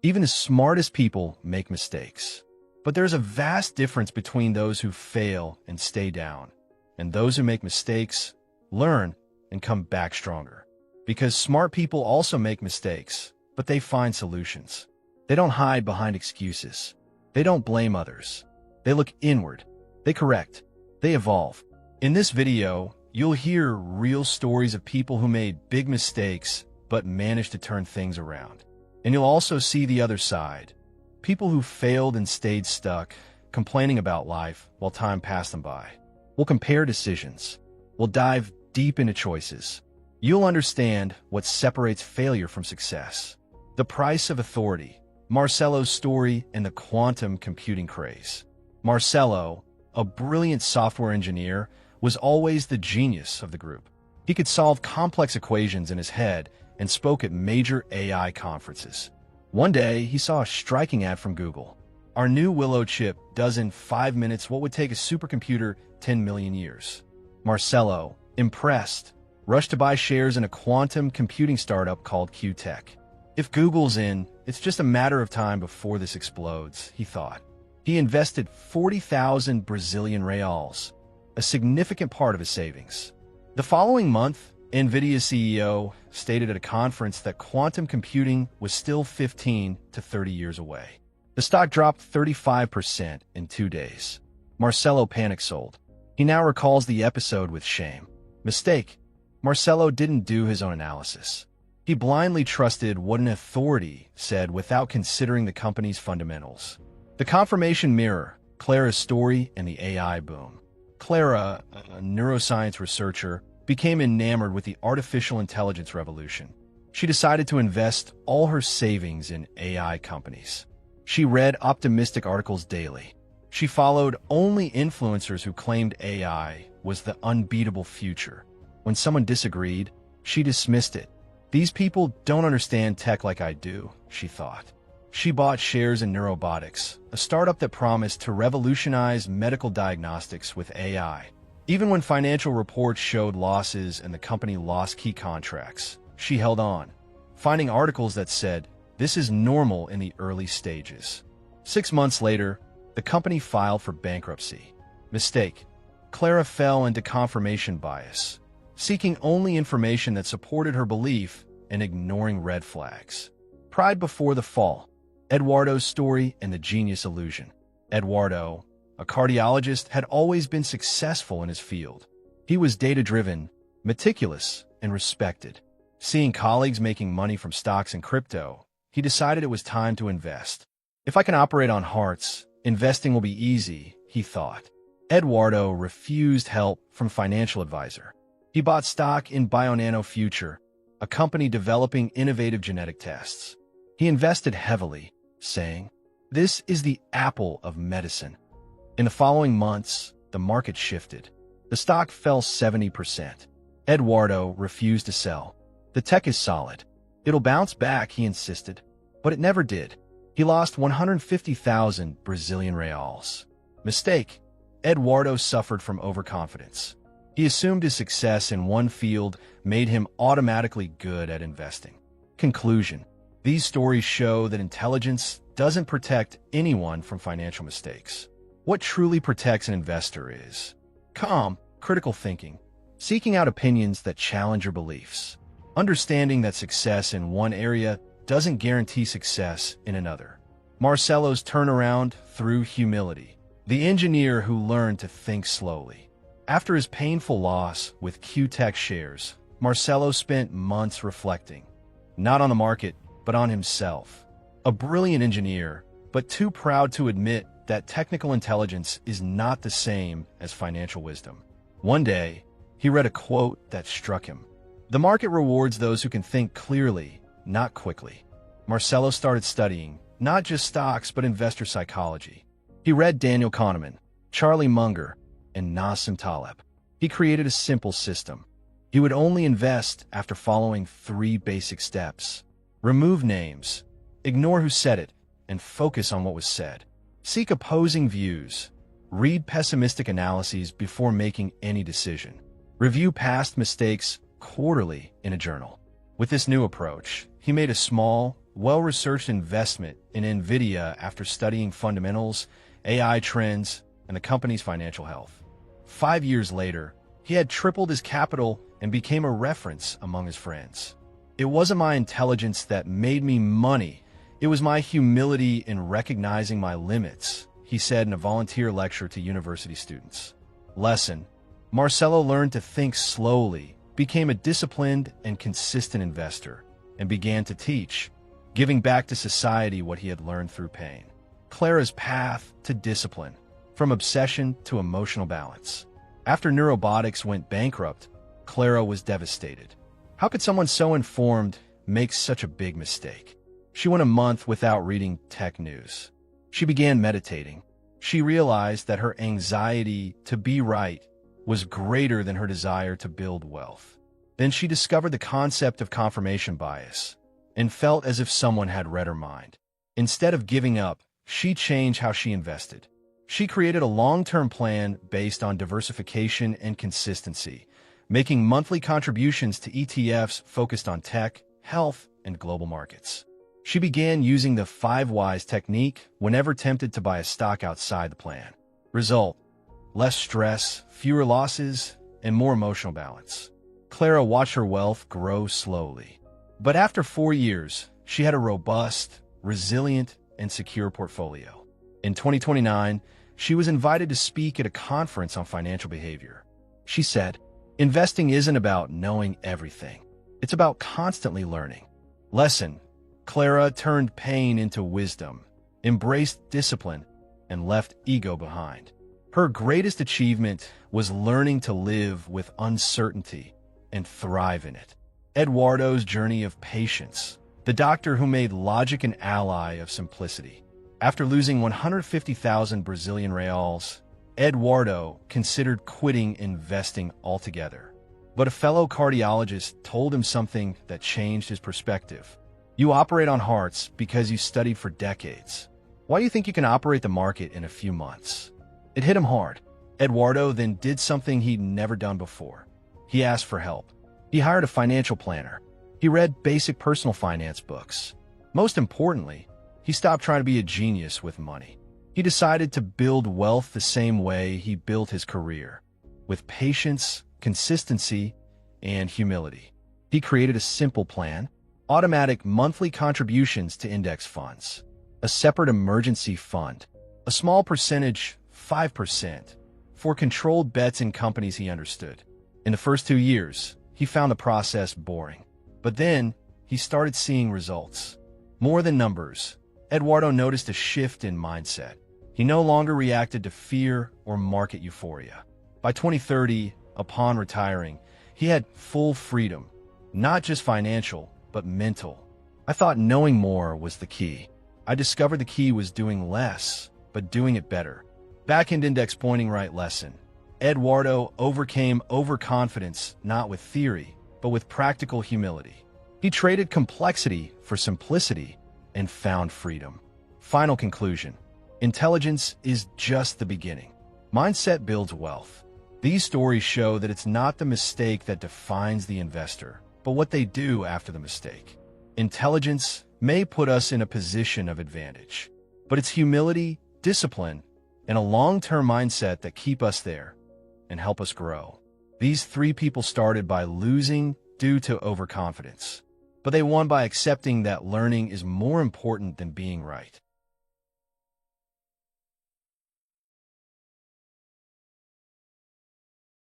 Even the smartest people make mistakes. But there's a vast difference between those who fail and stay down, and those who make mistakes, learn, and come back stronger. Because smart people also make mistakes, but they find solutions. They don't hide behind excuses. They don't blame others. They look inward. They correct. They evolve. In this video, you'll hear real stories of people who made big mistakes but managed to turn things around. And you'll also see the other side. People who failed and stayed stuck, complaining about life while time passed them by. We'll compare decisions. We'll dive deep into choices. You'll understand what separates failure from success. The price of authority, Marcelo's story, and the quantum computing craze. Marcelo, a brilliant software engineer, was always the genius of the group. He could solve complex equations in his head and spoke at major AI conferences. One day, he saw a striking ad from Google. Our new Willow chip does in 5 minutes what would take a supercomputer 10 million years. Marcelo, impressed, rushed to buy shares in a quantum computing startup called Q-Tech. If Google's in, it's just a matter of time before this explodes, he thought. He invested 40,000 Brazilian reals, a significant part of his savings. The following month, NVIDIA's CEO stated at a conference that quantum computing was still 15 to 30 years away. The stock dropped 35% in 2 days. Marcelo panic sold. He now recalls the episode with shame. Mistake. Marcelo didn't do his own analysis. He blindly trusted what an authority said without considering the company's fundamentals. The confirmation mirror, Clara's story and the AI boom. Clara, a neuroscience researcher, became enamored with the artificial intelligence revolution. She decided to invest all her savings in AI companies. She read optimistic articles daily. She followed only influencers who claimed AI was the unbeatable future. When someone disagreed, she dismissed it. These people don't understand tech like I do, she thought. She bought shares in Neurobotics, a startup that promised to revolutionize medical diagnostics with AI. Even when financial reports showed losses and the company lost key contracts, she held on, finding articles that said, "This is normal in the early stages." 6 months later, the company filed for bankruptcy. Mistake. Clara fell into confirmation bias, seeking only information that supported her belief and ignoring red flags. Pride before the fall. Eduardo's story and the genius illusion. Eduardo, a cardiologist, had always been successful in his field. He was data-driven, meticulous, and respected. Seeing colleagues making money from stocks and crypto, he decided it was time to invest. If I can operate on hearts, investing will be easy, he thought. Eduardo refused help from a financial advisor. He bought stock in Bionano Future, a company developing innovative genetic tests. He invested heavily, saying, "This is the apple of medicine." In the following months, the market shifted. The stock fell 70%. Eduardo refused to sell. "The tech is solid. It'll bounce back," he insisted. But it never did. He lost 150,000 Brazilian reals. Mistake. Eduardo suffered from overconfidence. He assumed his success in one field made him automatically good at investing. Conclusion. These stories show that intelligence doesn't protect anyone from financial mistakes. What truly protects an investor is calm, critical thinking, seeking out opinions that challenge your beliefs, understanding that success in one area doesn't guarantee success in another. Marcelo's turnaround through humility. The engineer who learned to think slowly. After his painful loss with Q-Tech shares, Marcelo spent months reflecting, not on the market, but on himself. A brilliant engineer, but too proud to admit that technical intelligence is not the same as financial wisdom. One day, he read a quote that struck him. "The market rewards those who can think clearly, not quickly." Marcelo started studying, not just stocks, but investor psychology. He read Daniel Kahneman, Charlie Munger, and Nassim Taleb. He created a simple system. He would only invest after following 3 basic steps. Remove names, ignore who said it, and focus on what was said. Seek opposing views. Read pessimistic analyses before making any decision. Review past mistakes quarterly in a journal. With this new approach, he made a small, well-researched investment in NVIDIA after studying fundamentals, AI trends, and the company's financial health. 5 years later, he had tripled his capital and became a reference among his friends. It wasn't my intelligence that made me money. It was my humility in recognizing my limits, he said in a volunteer lecture to university students. Lesson: Marcelo learned to think slowly, became a disciplined and consistent investor, and began to teach, giving back to society what he had learned through pain. Clara's path to discipline, from obsession to emotional balance. After Neurobotics went bankrupt, Clara was devastated. How could someone so informed make such a big mistake? She went a month without reading tech news. She began meditating. She realized that her anxiety to be right was greater than her desire to build wealth. Then she discovered the concept of confirmation bias and felt as if someone had read her mind. Instead of giving up, she changed how she invested. She created a long-term plan based on diversification and consistency, making monthly contributions to ETFs focused on tech, health, and global markets. She began using the 5 whys technique whenever tempted to buy a stock outside the plan. Result: less stress, fewer losses, and more emotional balance. Clara watched her wealth grow slowly. But after 4 years, she had a robust, resilient, and secure portfolio. In 2029, she was invited to speak at a conference on financial behavior. She said, "Investing isn't about knowing everything. It's about constantly learning." Lesson: Clara turned pain into wisdom, embraced discipline, and left ego behind. Her greatest achievement was learning to live with uncertainty and thrive in it. Eduardo's journey of patience, the doctor who made logic an ally of simplicity. After losing 150,000 Brazilian reals, Eduardo considered quitting investing altogether. But a fellow cardiologist told him something that changed his perspective. "You operate on hearts because you studied for decades. Why do you think you can operate the market in a few months?" It hit him hard. Eduardo then did something he'd never done before. He asked for help. He hired a financial planner. He read basic personal finance books. Most importantly, he stopped trying to be a genius with money. He decided to build wealth the same way he built his career, with patience, consistency, and humility. He created a simple plan: automatic monthly contributions to index funds, a separate emergency fund, a small percentage, 5%, for controlled bets in companies he understood. In the first 2 years, he found the process boring. But then, he started seeing results. More than numbers, Eduardo noticed a shift in mindset. He no longer reacted to fear or market euphoria. By 2030, upon retiring, he had full freedom, not just financial, but mental. "I thought knowing more was the key. I discovered the key was doing less, but doing it better." Back-end index pointing right lesson. Eduardo overcame overconfidence not with theory, but with practical humility. He traded complexity for simplicity and found freedom. Final conclusion: intelligence is just the beginning. Mindset builds wealth. These stories show that it's not the mistake that defines the investor, but what they do after the mistake. Intelligence may put us in a position of advantage, but it's humility, discipline, and a long-term mindset that keep us there and help us grow. These 3 people started by losing due to overconfidence, but they won by accepting that learning is more important than being right.